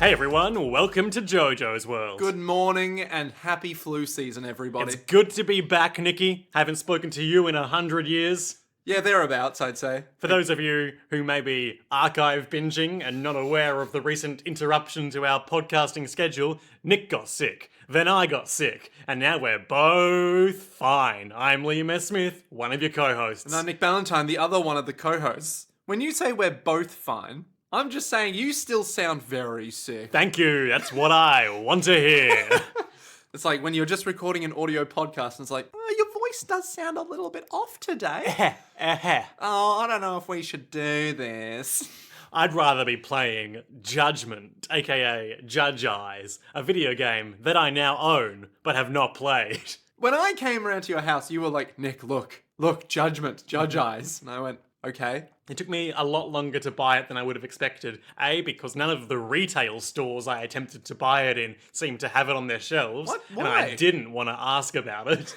Hey everyone, welcome to Jojo's World. Good morning and happy flu season, everybody. It's good to be back, Nikki. Haven't spoken to you in 100 years. Yeah, thereabouts, I'd say. For those of you who may be archive binging and not aware of the recent interruption to our podcasting schedule, Nick got sick, then I got sick, and now we're both fine. I'm Liam S. Smith, one of your co-hosts. And I'm Nick Ballantyne, the other one of the co-hosts. When you say we're both fine, I'm just saying you still sound very sick. Thank you, that's what I want to hear. It's like when you're just recording an audio podcast and it's like, oh, your voice does sound a little bit off today. Oh, I don't know if we should do this. I'd rather be playing Judgment, aka Judge Eyes, a video game that I now own, but have not played. When I came around to your house, you were like, Nick, look, Judgment, Judge Eyes. And I went, okay. It took me a lot longer to buy it than I would have expected. A, because none of the retail stores I attempted to buy it in seemed to have it on their shelves. What? And Why? I didn't want to ask about it.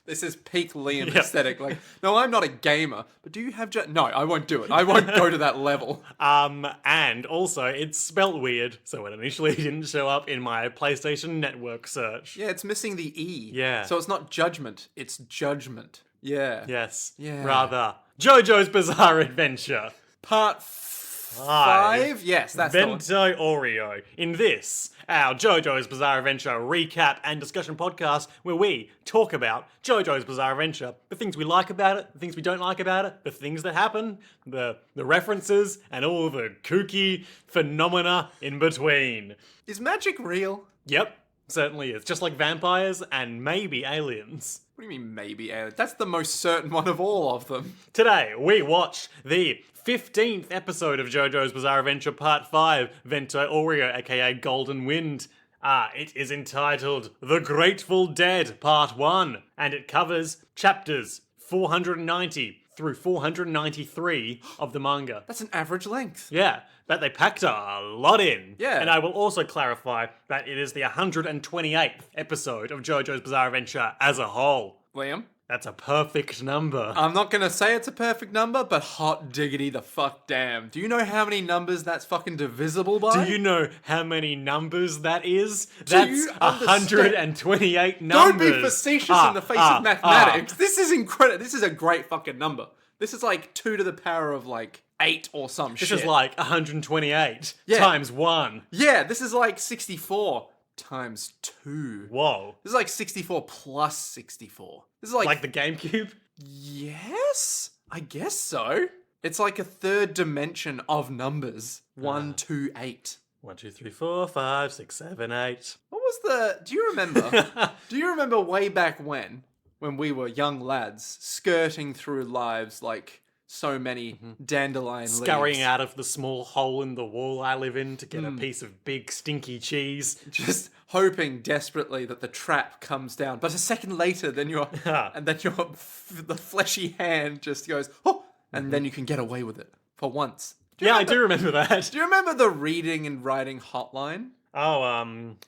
This is peak Liam aesthetic. Like, no, I'm not a gamer, but do you have No, I won't do it. I won't go to that level. And also, it's spelt weird, so it initially didn't show up in my PlayStation Network search. Yeah, it's missing the E. Yeah. So it's not judgment, it's judgment. Yeah. Yes. Yeah. Rather, JoJo's Bizarre Adventure. Part 5? Yes, that's the one. Vento Oreo. In this, our JoJo's Bizarre Adventure recap and discussion podcast, where we talk about JoJo's Bizarre Adventure, the things we like about it, the things we don't like about it, the things that happen, the references, and all the kooky phenomena in between. Is magic real? Yep, certainly is. Just like vampires and maybe aliens. What do you mean maybe? That's the most certain one of all of them. Today, we watch the 15th episode of JoJo's Bizarre Adventure Part 5, Vento Oreo, aka Golden Wind. It is entitled The Grateful Dead Part 1, and it covers chapters 490 through 493 of the manga. That's an average length. Yeah, but they packed a lot in. Yeah. And I will also clarify that it is the 128th episode of JoJo's Bizarre Adventure as a whole. Liam? That's a perfect number. I'm not gonna say it's a perfect number, but hot diggity the fuck damn. Do you know how many numbers that's fucking divisible by? Do you know how many numbers that is? Do That's you understand? 128 numbers. Don't be facetious in the face of mathematics. This is incredible. This is a great fucking number. This is like 2 to the power of like 8 or some shit. This is like 128 Yeah. times 1. Yeah, this is like 64 times 2. Whoa. This is like 64 plus 64. This is like... Like the GameCube? Yes? I guess so. It's like a third dimension of numbers. 1, 2, 8. 1, 2, 3, 4, 5, 6, 7, 8. What was the... Do you remember? Do you remember way back when we were young lads, skirting through lives like so many dandelion leaves? Scurrying out of the small hole in the wall I live in to get a piece of big stinky cheese. Just hoping desperately that the trap comes down. But a second later, then the fleshy hand just goes, oh, and then you can get away with it for once. I do remember that. Do you remember the reading and writing hotline? Oh,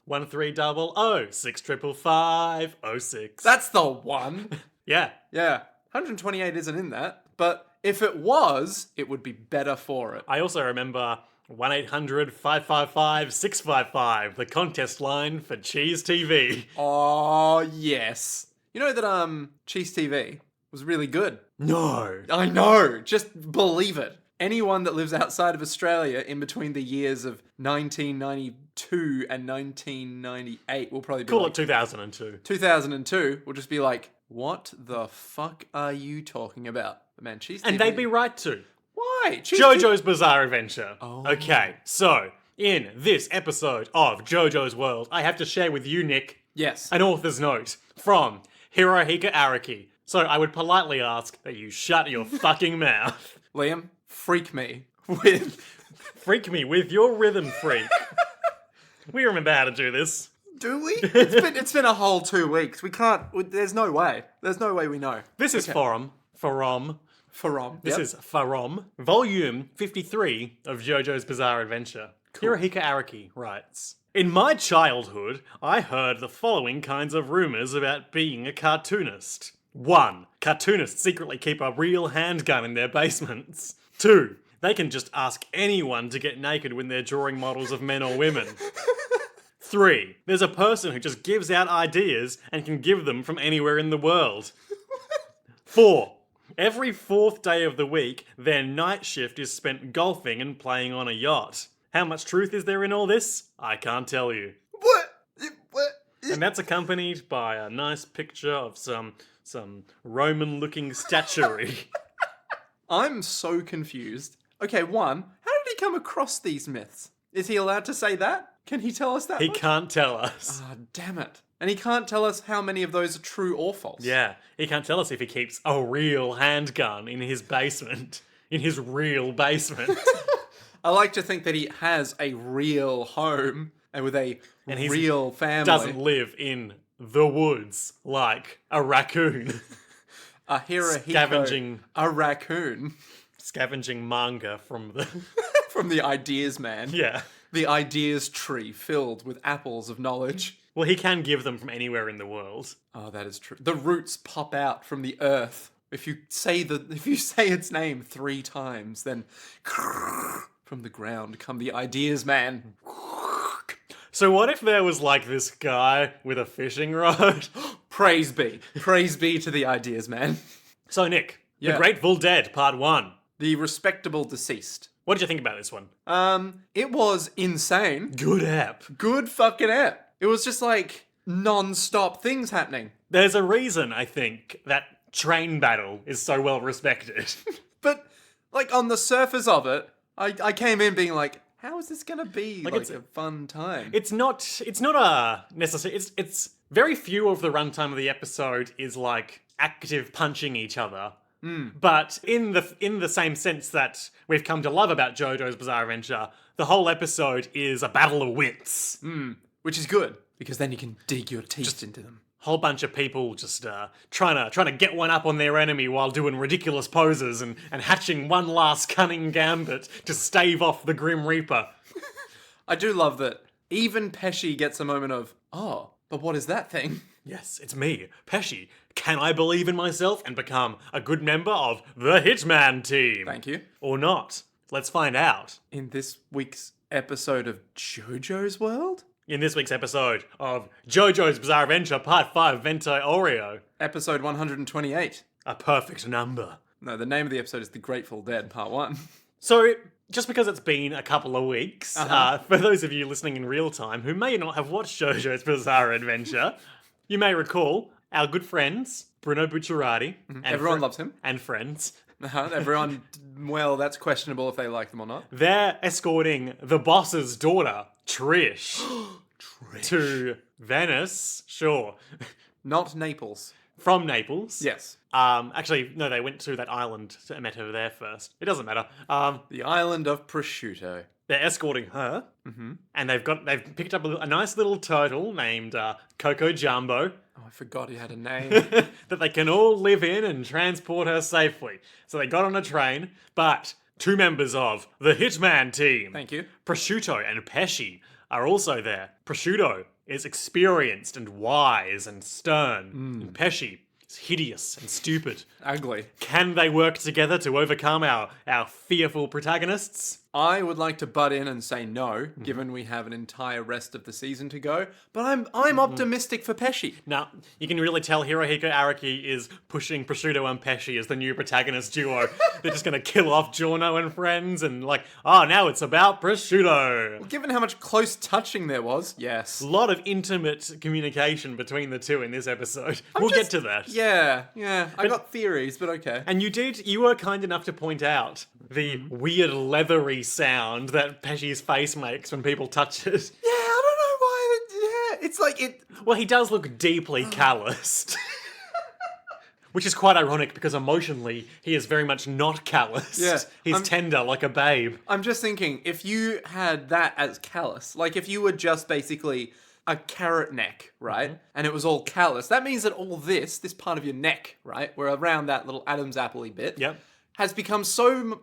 1300 6555 06. That's the one. Yeah. Yeah. 128 isn't in that, but if it was, it would be better for it. I also remember 1-800-555-655, the contest line for Cheese TV. Oh, yes. You know that Cheese TV was really good. No. I know. Just believe it. Anyone that lives outside of Australia in between the years of 1992 and 1998 will probably be Call like, it 2002. 2002 will just be like, what the fuck are you talking about? But man, Cheese TV... And they'd be right too. Why? Cheese JoJo's Bizarre Adventure. Oh. Okay, so in this episode of JoJo's World, I have to share with you, Nick, Yes. an author's note from Hirohiko Araki. So I would politely ask that you shut your fucking mouth. Liam, freak me with... Freak me with your rhythm freak. We remember how to do this. Do we? It's been a whole 2 weeks. We can't... There's no way. There's no way we know. This is Forum. This is Farom, volume 53 of JoJo's Bizarre Adventure. Hirohiko Araki writes, in my childhood, I heard the following kinds of rumors about being a cartoonist. 1. Cartoonists secretly keep a real handgun in their basements. 2. They can just ask anyone to get naked when they're drawing models of men or women. 3. There's a person who just gives out ideas and can give them from anywhere in the world. 4. Every 4th day of the week, their night shift is spent golfing and playing on a yacht. How much truth is there in all this? I can't tell you. What? And that's accompanied by a nice picture of some Roman-looking statuary. I'm so confused. Okay, 1, how did he come across these myths? Is he allowed to say that? Can he tell us that He much? can't tell us. Ah, damn it. And he can't tell us how many of those are true or false. Yeah, he can't tell us if he keeps a real handgun in his basement. In his real basement. I like to think that he has a real home and with a he's real family. Doesn't live in the woods like a raccoon. A Hirohiko, Scavenging. a raccoon Scavenging manga from the... from the Ideas Man. Yeah. The Ideas Tree filled with apples of knowledge. Well, he can give them from anywhere in the world. Oh, that is true. The roots pop out from the earth. If you say its name 3 times, then from the ground come the Ideas Man. So what if there was like this guy with a fishing rod? Praise be to the Ideas Man. So Nick, Yeah. The Grateful Dead, Part 1. The respectable deceased. What did you think about this one? It was insane. Good app. Good fucking app. It was just like non-stop things happening. There's a reason, I think, that train battle is so well respected. But like on the surface of it, I came in being like, how is this gonna be like it's a fun time? It's not a necessary. It's very few of the runtime of the episode is like active punching each other. But in the same sense that we've come to love about JoJo's Bizarre Adventure, the whole episode is a battle of wits. Which is good because then you can dig your teeth into them. Whole bunch of people just trying to get one up on their enemy while doing ridiculous poses and hatching one last cunning gambit to stave off the Grim Reaper. I do love that even Pesci gets a moment of, oh, but what is that thing? Yes, it's me, Pesci. Can I believe in myself and become a good member of the Hitman team? Thank you. Or not? Let's find out. In this week's episode of JoJo's World? In this week's episode of JoJo's Bizarre Adventure Part 5 Vento Oreo. Episode 128. A perfect number. No, the name of the episode is The Grateful Dead, Part 1. So, just because it's been a couple of weeks, for those of you listening in real time who may not have watched JoJo's Bizarre Adventure, you may recall our good friends, Bruno Bucciarati. And Everyone loves him. And friends. Everyone, well, that's questionable if they like them or not. They're escorting the boss's daughter, Trish, to Venice. Sure. Not Naples. From Naples. Yes. Actually, no, they went to that island and met her there first. It doesn't matter. The island of Prosciutto. They're escorting her, and they've picked up a nice little turtle named Coco Jumbo Oh, I forgot he had a name. that they can all live in and transport her safely. So they got on a train, but 2 members of the Hitman team, Thank you. Prosciutto and Pesci, are also there. Prosciutto is experienced and wise and stern, and Pesci is hideous and stupid. Ugly. Can they work together to overcome our fearful protagonists? I would like to butt in and say no, given we have an entire rest of the season to go. But I'm optimistic for Pesci. Now, you can really tell Hirohiko Araki is pushing Prosciutto and Pesci as the new protagonist duo. They're just going to kill off Giorno and friends and now it's about Prosciutto. Given how much close touching there was, yes. A lot of intimate communication between the two in this episode. We'll get to that. Yeah. I got theories, but okay. And you were kind enough to point out the weird leathery sound that Pesci's face makes when people touch it. Yeah, I don't know why. It's like it. Well, he does look deeply calloused. Which is quite ironic because emotionally, he is very much not calloused. Yeah, He's tender like a babe. I'm just thinking, if you had that as callus, like if you were just basically a carrot neck, right? And it was all callus, that means that all this part of your neck, right? Where around that little Adam's apple-y bit. Yep. Has become so,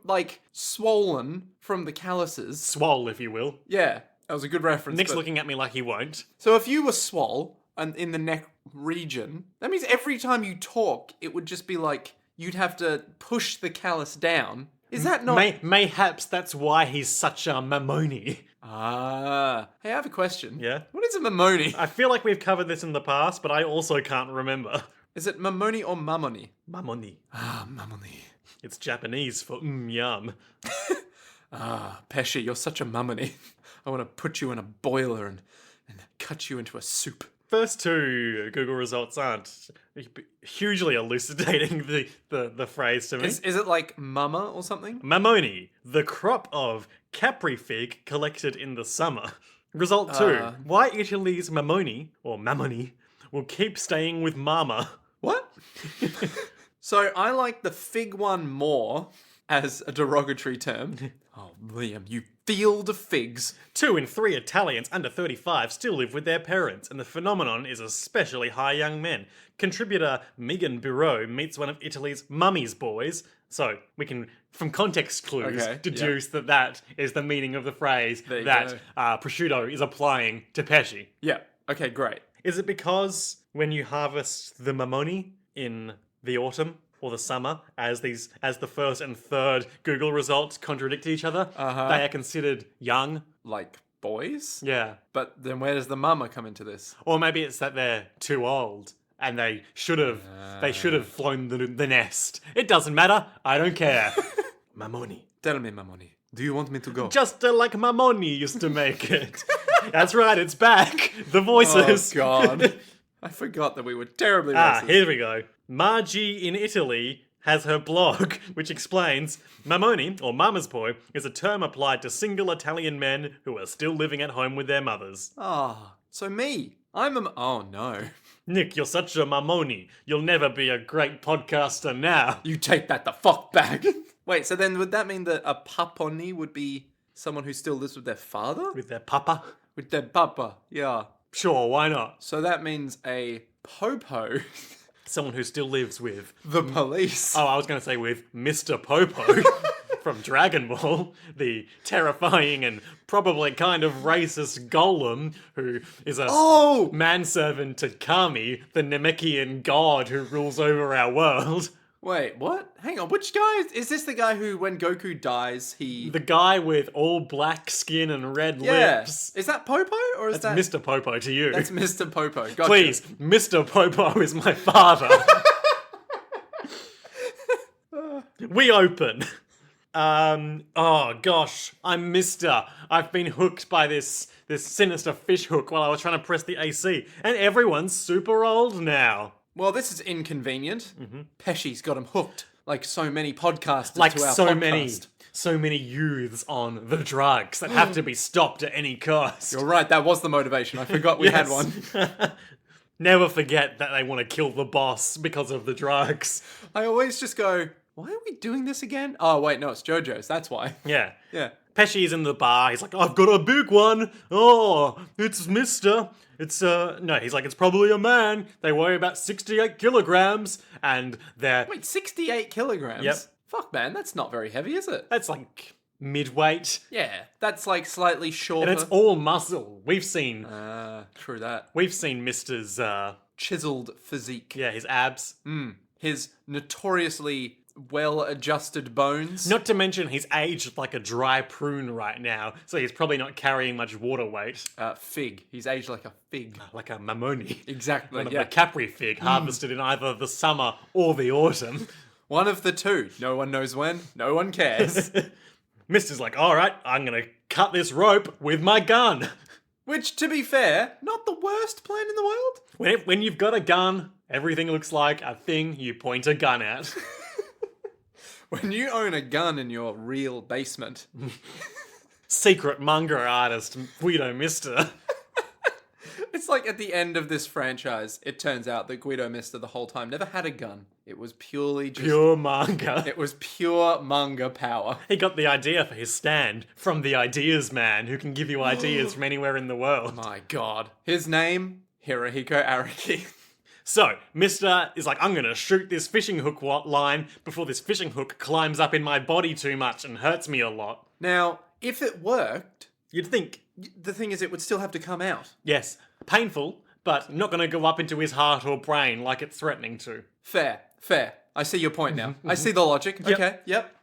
swollen from the calluses. Swole, if you will. Yeah, that was a good reference. Nick's but- looking at me like he won't. So if you were swole and in the neck region, that means every time you talk, it would just be like you'd have to push the callus down Is that not... Mayhaps that's why he's such a Mamoni. Ah. Hey, I have a question. Yeah? What is a Mamoni? I feel like we've covered this in the past, but I also can't remember. Is it Mamoni or Mamoni? Mamoni. Ah, Mamoni. It's Japanese for yum. Ah, Pesci, you're such a Mamoni. I want to put you in a boiler and cut you into a soup. First two Google results aren't hugely elucidating the phrase to me. Is it like mama or something? Mamoni, the crop of Capri fig collected in the summer. Result 2. Why Italy's Mamoni, or Mamoni, will keep staying with Mama. What? So I like the fig one more as a derogatory term. Oh, Liam, you field of figs. 2 in 3 Italians under 35 still live with their parents, and the phenomenon is especially high young men. Contributor Megan Bureau meets one of Italy's mummy's boys. So we can, from context clues, deduce that is the meaning of the phrase that Prosciutto is applying to Pesci. Yeah, okay, great. Is it because when you harvest the Mamoni in the autumn or the summer, as the first and third Google results contradict each other, they are considered young? Like boys? Yeah. But then where does the mama come into this? Or maybe it's that they're too old and they should have flown the nest. It doesn't matter. I don't care. Mamoni. Tell me, Mamoni, do you want me to go? Just like Mamoni used to make it. That's right, it's back. The voices. Oh, God. I forgot that we were terribly racist. Here we go. Margie in Italy has her blog, which explains Mamoni, or Mama's boy, is a term applied to single Italian men who are still living at home with their mothers. Ah, so me. Oh, no. Nick, you're such a Mamoni. You'll never be a great podcaster now. You take that the fuck back. Wait, so then would that mean that a Papponi would be someone who still lives with their father? With their papa? With their papa, yeah. Sure, why not? So that means a Popo. Someone who still lives with... The police. Oh, I was going to say with Mr. Popo from Dragon Ball, the terrifying and probably kind of racist golem who is a manservant to Kami, the Namekian god who rules over our world. Wait, what? Hang on, which guy? Is this the guy who, when Goku dies, he... The guy with all black skin and red lips. Is that Popo, or is That's Mr. Popo to you. That's Mr. Popo, gotcha. Please, Mr. Popo is my father. We open. Oh gosh, I'm Mr. I've been hooked by this sinister fish hook while I was trying to press the AC, and everyone's super old now. Well, this is inconvenient. Pesci's got him hooked, like so many podcasters Like to our so podcast. many youths on the drugs that have to be stopped at any cost. You're right, that was the motivation. I forgot we had one. Never forget that they want to kill the boss because of the drugs. I always just go, why are we doing this again? Oh, wait, no, it's Jojo's, that's why. Yeah. Yeah. Pesci's in the bar, he's like, I've got a big one. Oh, it's Mr. No, he's like, it's probably a man. They weigh about 68 kilograms, and they're... Wait, 68 kilograms? Yep. Fuck, man, that's not very heavy, is it? That's like mid-weight. Yeah, that's like slightly shorter. And it's all muscle. We've seen True that. Mr's, Chiseled physique. yeah, his abs. His notoriously well-adjusted bones. Not to mention he's aged like a dry prune right now, so he's probably not carrying much water weight. Fig. He's aged like a fig. Like a Mamoni. Exactly, One of yeah. the Capri fig, harvested in either the summer or the autumn. One of the two. No one knows when. No one cares. Mister's like, alright, I'm gonna cut this rope with my gun. Which, to be fair, not the worst plan in the world. When you've got a gun, everything looks like a thing you point a gun at. When you own a gun in your real basement. Secret manga artist, Guido Mister. It's like at the end of this franchise, it turns out that Guido Mister the whole time never had a gun. It was purely just... Pure manga. It was pure manga power. He got the idea for his stand from the Ideas Man, who can give you ideas from anywhere in the world. My god. His name? Hirohiko Araki. So, Mister is like, I'm gonna shoot this fishing hook line before this fishing hook climbs up in my body too much and hurts me a lot. Now, if it worked, You'd think, the thing is it would still have to come out. yes, painful, but not gonna go up into his heart or brain like it's threatening to. Fair. I see your point now. I see the logic. Okay, yep.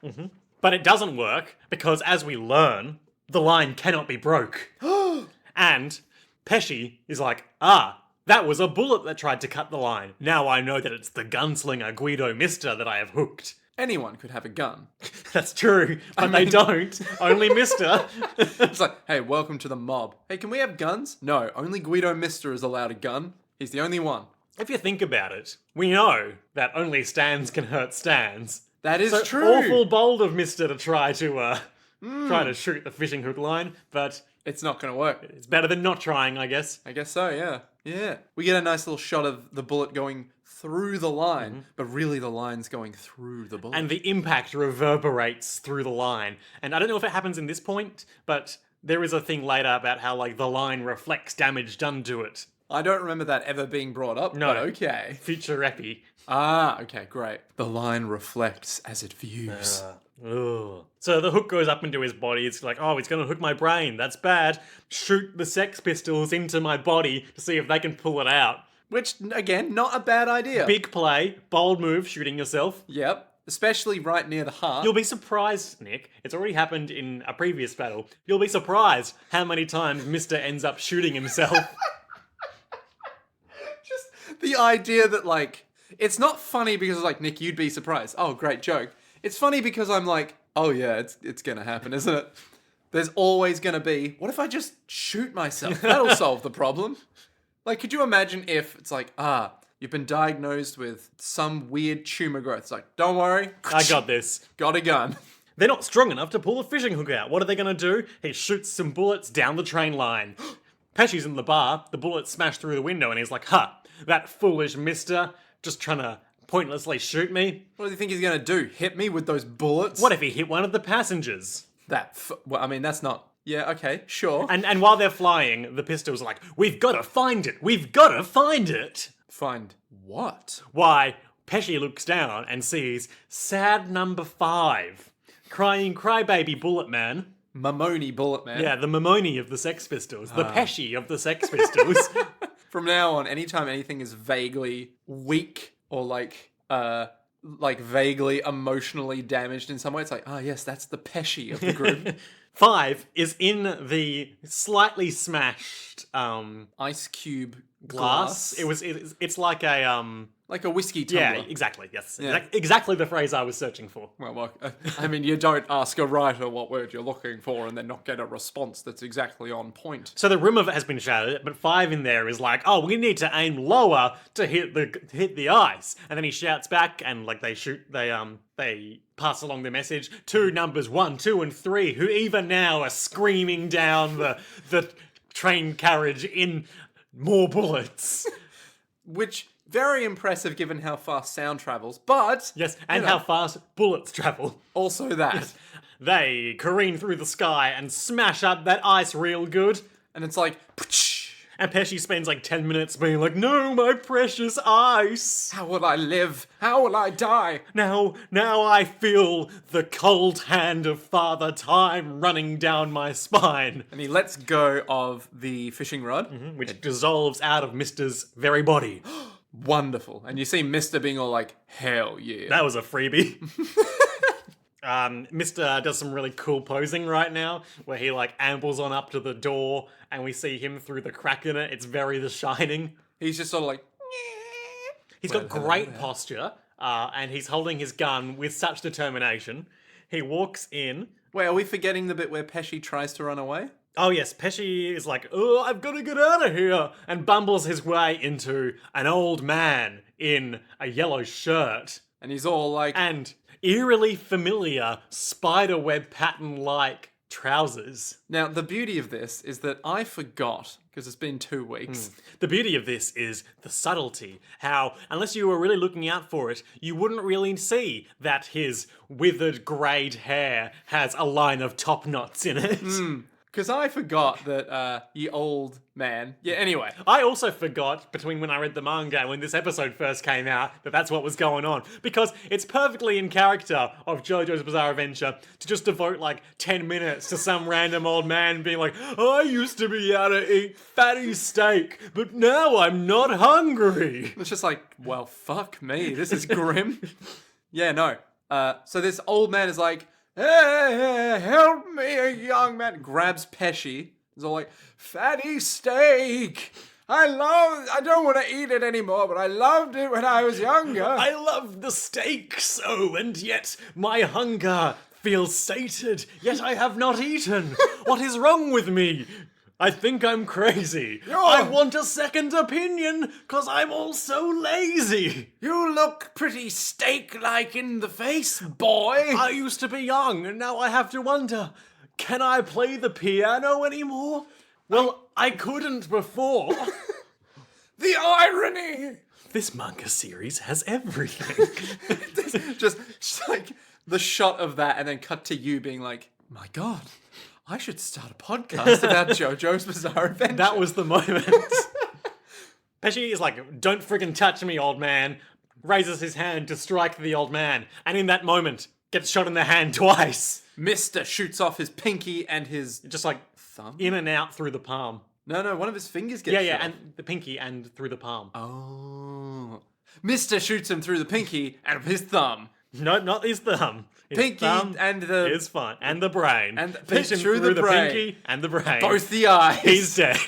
But it doesn't work because, as we learn, the line cannot be broke. And Pesci is like, that was a bullet that tried to cut the line. Now I know that it's the gunslinger Guido Mister that I have hooked. Anyone could have a gun. That's true, but they don't. Only Mister. It's like, hey, welcome to the mob. Hey, can we have guns? No, only Guido Mister is allowed a gun. He's the only one. If you think about it, we know that only Stans can hurt Stans. That is So true. awful bold of Mister to try to shoot the fishing hook line, but It's not going to work. it's better than not trying, I guess. I guess so, yeah. Yeah. We get a nice little shot of the bullet going through the line, but really the line's going through the bullet. And the impact reverberates through the line. And I don't know if it happens in this point, but there is a thing later about how like the line reflects damage done to it. I don't remember that ever being brought up, No. but okay. Future epi. Okay, great. The line reflects as it views. Ugh. So the hook goes up into his body. It's like, oh, it's going to hook my brain. That's bad. Shoot the Sex Pistols into my body to see if they can pull it out. Which, again, not a bad idea. Big play, bold move, shooting yourself. Yep. Especially right near the heart. You'll be surprised, Nick. It's already happened in a previous battle. You'll be surprised how many times Mister ends up shooting himself. Just the idea that, like, it's not funny because, like, Nick, you'd be surprised. Oh, great joke. It's funny because I'm like, oh yeah, it's gonna happen, isn't it? There's always gonna be, what if I just shoot myself? That'll solve the problem. Like, could you imagine if it's like, you've been diagnosed with some weird tumor growth. It's like, don't worry. I got this. Got a gun. They're not strong enough to pull the fishing hook out. What are they going to do? He shoots some bullets down the train line. Pesci's in the bar. The bullets smash through the window and he's like, that foolish Mister just trying to pointlessly shoot me. What do you think he's gonna do? Hit me with those bullets? What if he hit one of the passengers? Well, I mean, that's not... Yeah, okay, sure. And while they're flying, the pistols are like, we've got to find it. We've got to find it. Find what? Why, Pesci looks down and sees sad number 5. Crying crybaby bullet man. Mammonis bullet man. Yeah, the Mammonis of the Sex Pistols. The Pesci of the Sex Pistols. From now on, anytime anything is vaguely weak or like vaguely emotionally damaged in some way, it's like, yes, that's the Pesci of the group. 5 is in the slightly smashed Ice cube glass. It's like a like a whiskey tumbler. yeah, exactly. Yes, Yeah. exactly the phrase I was searching for. Well, I mean, you don't ask a writer what word you're looking for and then not get a response that's exactly on point. So the rim of it has been shattered, but 5 in there is like, oh, we need to aim lower to hit the ice. And then he shouts back, and like they pass along the message to numbers 1, 2, and 3, who even now are screaming down the train carriage in more bullets. Which, very impressive given how fast sound travels, but... Yes, and you know, how fast bullets travel. also that. They careen through the sky and smash up that ice real good. And it's like... And Pesci spends like 10 minutes being like, no, my precious ice. How will I live? How will I die? Now I feel the cold hand of Father Time running down my spine. And he lets go of the fishing rod. Which dissolves out of Mister's very body. Wonderful. And you see Mister being all like, hell yeah. That was a freebie. Mister does some really cool posing right now, where he like ambles on up to the door, and we see him through the crack in it. It's very The Shining. He's just sort of like... He's got great posture, and he's holding his gun with such determination. He walks in. Wait, are we forgetting the bit where Pesci tries to run away? Oh yes, Pesci is like, oh, I've got to get out of here, and bumbles his way into an old man in a yellow shirt. And he's all like... And eerily familiar spiderweb pattern-like trousers. Now, the beauty of this is that I forgot, because it's been 2 weeks. The beauty of this is the subtlety. How, unless you were really looking out for it, you wouldn't really see that his withered greyed hair has a line of top knots in it. Because I forgot that, ye old man... Yeah, anyway. I also forgot, between when I read the manga and when this episode first came out, that that's what was going on. Because it's perfectly in character of JoJo's Bizarre Adventure to just devote like 10 minutes to some random old man being like, I used to be able to eat fatty steak, but now I'm not hungry. It's just like, well, fuck me. This is grim. Yeah, no. So this old man is like, Hey, help me, a young man. Grabs Pesci. He's all like, fatty steak. I don't want to eat it anymore, but I loved it when I was younger. I love the steak so, and yet my hunger feels sated, yet I have not eaten. What is wrong with me? I think I'm crazy. I want a second opinion, 'cause I'm also lazy. You look pretty steak-like in the face, boy. I used to be young, and now I have to wonder, can I play the piano anymore? Well, I couldn't before. The irony! This manga series has everything. just like the shot of that and then cut to you being like, my God, I should start a podcast about JoJo's Bizarre Adventure. That was the moment. Pesci is like, don't friggin' touch me, old man. Raises his hand to strike the old man. And in that moment, gets shot in the hand twice. Mister shoots off his pinky and his Just like thumb. in and out through the palm. No, one of his fingers gets Yeah, shot. and the pinky and through the palm. Oh. Mister shoots him through the pinky and his thumb. No, not his thumb. His Pinky thumb and the... is fine. And the brain. And Pinch him through through the the brain. pinky and the brain. Both the eyes. He's dead.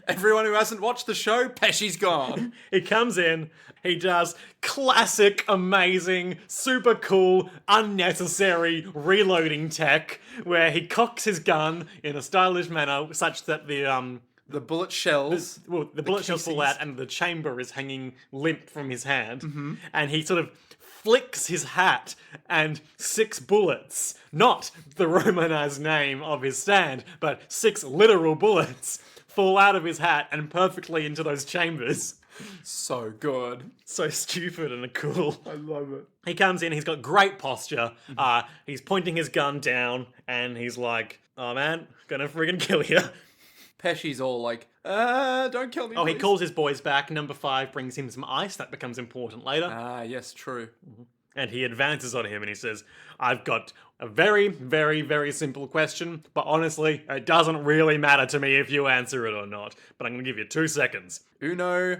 Everyone who hasn't watched the show, Pesci's gone. He comes in, he does classic, amazing, super cool, unnecessary reloading tech, where he cocks his gun in a stylish manner such that The bullet shells. the bullet shells fall casings. out and the chamber is hanging limp from his hand. And he sort of flicks his hat and 6 bullets, not the romanized name of his stand, but 6 literal bullets fall out of his hat and perfectly into those chambers. So good. So stupid and cool. I love it. He comes in, he's got great posture. He's pointing his gun down and he's like, oh man, gonna friggin' kill you. Pesci's all like, don't kill me, Oh, he please." calls his boys back. Number 5 brings him some ice. That becomes important later. Ah, yes, true. And he advances on him and he says, I've got a very, very, very simple question, but honestly, it doesn't really matter to me if you answer it or not. But I'm going to give you 2 seconds. Uno,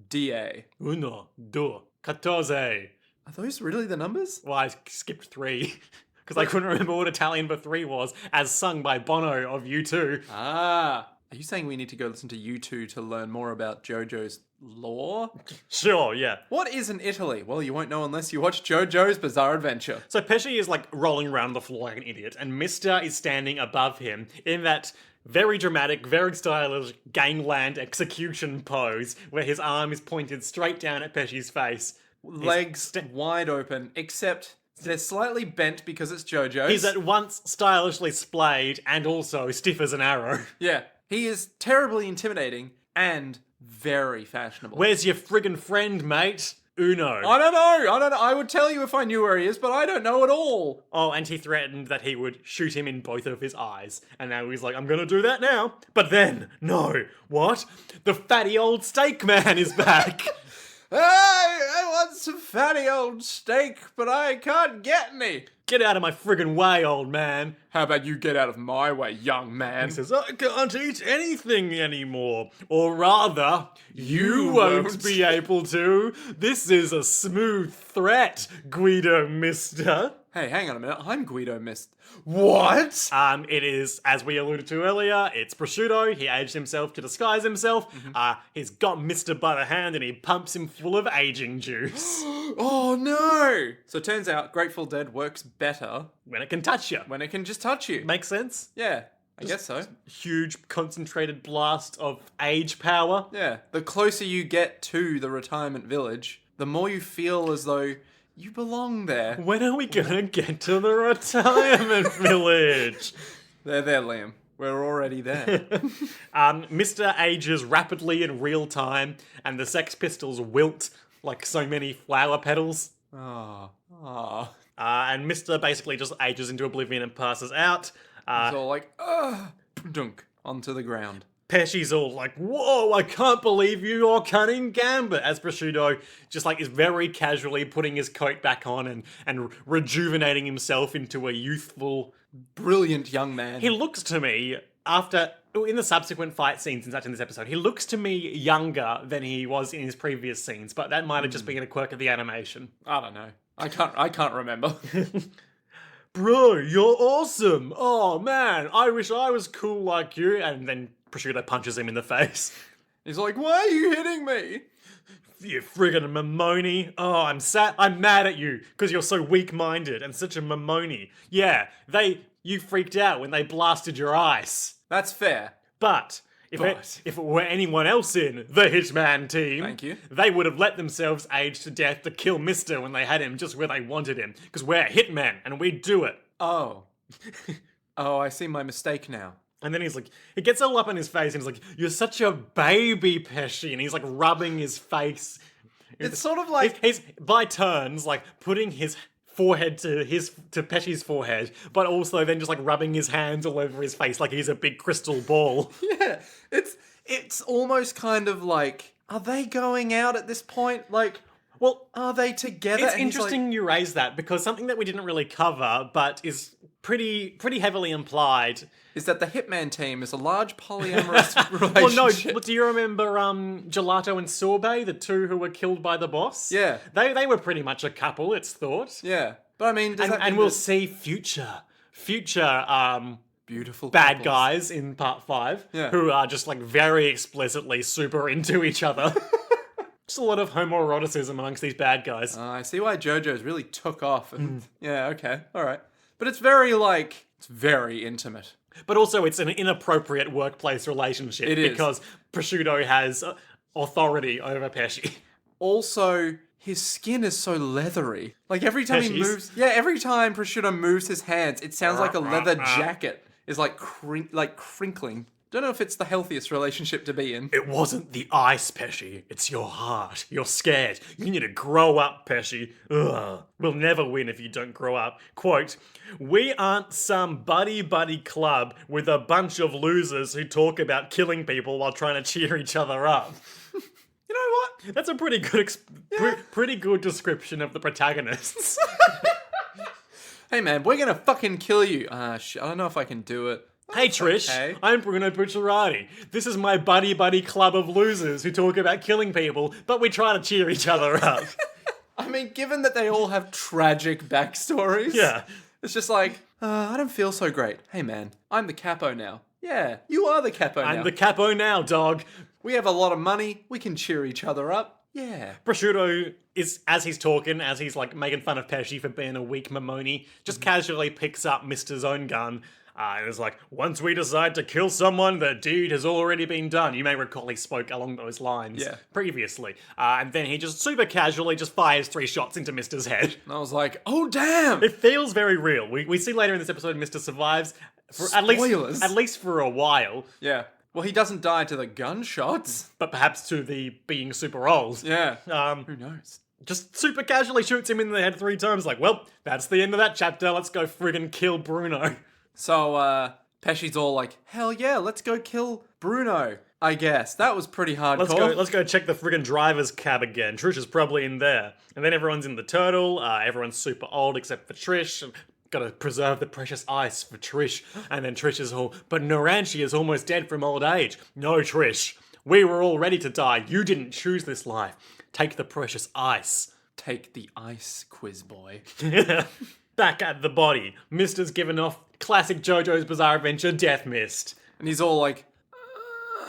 da. Uno, due, 14. Are those really the numbers? Well, I skipped 3 because I couldn't remember what Italian for 3 was, as sung by Bono of U2. Ah. Are you saying we need to go listen to U2 to learn more about JoJo's lore? Sure, yeah. What is in Italy? Well, you won't know unless you watch JoJo's Bizarre Adventure. So Pesci is like rolling around on the floor like an idiot, and Mister is standing above him in that very dramatic, very stylish gangland execution pose where his arm is pointed straight down at Pesci's face. Legs wide open, except they're slightly bent because it's JoJo's. He's at once stylishly splayed and also stiff as an arrow. Yeah. He is terribly intimidating and very fashionable. Where's your friggin' friend, mate? Uno. I don't know. I would tell you if I knew where he is, but I don't know at all. Oh, and he threatened that he would shoot him in both of his eyes. And now he's like, I'm gonna do that now. But then, no. What? The fatty old steak man is back. I want some fatty old steak, but I can't get any. Get out of my friggin' way, old man. How about you get out of my way, young man? He says, I can't eat anything anymore. Or rather, you won't. won't be able to. This is a smooth threat, Guido Mister. Hey, hang on a minute. I'm Guido Mist. What? It is, as we alluded to earlier, it's Prosciutto. He aged himself to disguise himself. He's got Mister by the hand and he pumps him full of aging juice. Oh no! So it turns out Grateful Dead works better When it can touch you. when it can just touch you. Makes sense? Yeah, I guess so. Huge concentrated blast of age power. Yeah, the closer you get to the retirement village, the more you feel as though you belong there. When are we gonna get to the retirement village? They're there, Liam. We're already there. Mr. ages rapidly in real time, and the Sex Pistols wilt like so many flower petals. Oh. And Mr. basically just ages into oblivion and passes out. It's all like, dunk, onto the ground. Pesci's all like, whoa, I can't believe your cunning gambit, as Prosciutto just like is very casually putting his coat back on and rejuvenating himself into a youthful... Brilliant young man. He looks to me, in the subsequent fight scenes and such in this episode, he looks to me younger than he was in his previous scenes, but that might have just been a quirk of the animation. I don't know. I can't remember. bro, you're awesome. Oh man, I wish I was cool like you. And then Prosciutto punches him in the face. He's like, why are you hitting me? You friggin' Mamoni. Oh, I'm mad at you because you're so weak-minded and such a Mamoni. Yeah, you freaked out when they blasted your ice. That's fair. But if it were anyone else in the Hitman team, Thank you. they would have let themselves age to death to kill Mister when they had him just where they wanted him. Because we're hitmen and we do it. Oh. Oh, I see my mistake now. And then he's like, he gets all up in his face and he's like, you're such a baby, Pesci. And he's like rubbing his face. It's sort of like... He's by turns like putting his forehead to Pesci's forehead, but also then just like rubbing his hands all over his face like he's a big crystal ball. Yeah, it's almost kind of like, are they going out at this point? Like, well, are they together? It's And he's interesting you raise that because something that we didn't really cover, but is pretty heavily implied. Is that the Hitman team is a large polyamorous relationship. Well, no, do you remember Gelato and Sorbet, the two who were killed by the boss? Yeah. They were pretty much a couple, it's thought. Yeah, but I mean, does that mean and we'll that see future beautiful bad couples? guys in part 5 Yeah. who are just like very explicitly super into each other. Just a lot of homoeroticism amongst these bad guys. I see why JoJo's really took off. And yeah, okay, all right. But it's very intimate. But also it's an inappropriate workplace relationship It is. because Prosciutto has authority over Pesci. Also, his skin is so leathery. Like every time he Pesci's? moves, every time Prosciutto moves his hands, it sounds like a leather jacket is like crinkling. Don't know if it's the healthiest relationship to be in. It wasn't the ice, Pesci. It's your heart. You're scared. You need to grow up, Pesci. Ugh. We'll never win if you don't grow up. Quote, we aren't some buddy-buddy club with a bunch of losers who talk about killing people while trying to cheer each other up. You know what? That's a pretty good pretty good description of the protagonists. Hey man, we're gonna fucking kill you. I don't know if I can do it. Hey Trish, okay. I'm Bruno Bucciarati. This is my buddy-buddy club of losers who talk about killing people, but we try to cheer each other up. I mean, given that they all have tragic backstories, Yeah. it's just like, I don't feel so great. Hey man, I'm the capo now. Yeah, you are the capo now. I'm the capo now, dog. We have a lot of money. We can cheer each other up. Yeah. Prosciutto is, as he's talking, as he's like making fun of Pesci for being a weak Mamoni, just casually picks up Mister's own gun. And is like, once we decide to kill someone, the deed has already been done. You may recall he spoke along those lines previously. And then he just super casually just fires 3 shots into Mister's head. And I was like, oh damn! It feels very real. We see later in this episode Mister survives for at least for a while. Yeah. Well, he doesn't die to the gunshots. But perhaps to the being super old. Yeah. Who knows? Just super casually shoots him in the head 3 times, like, well, that's the end of that chapter, let's go friggin' kill Bruno. So, Pesci's all like, hell yeah, let's go kill Bruno, I guess. That was pretty hardcore. Let's go check the friggin' driver's cab again. Trish is probably in there. And then everyone's in the turtle, everyone's super old except for Trish. Gotta preserve the precious ice for Trish. And then Trish is all, but Naranchi is almost dead from old age. No, Trish. We were all ready to die. You didn't choose this life. Take the precious ice. Take the ice, quiz boy. Back at the body. Mister's given off classic JoJo's Bizarre Adventure death mist. And he's all like,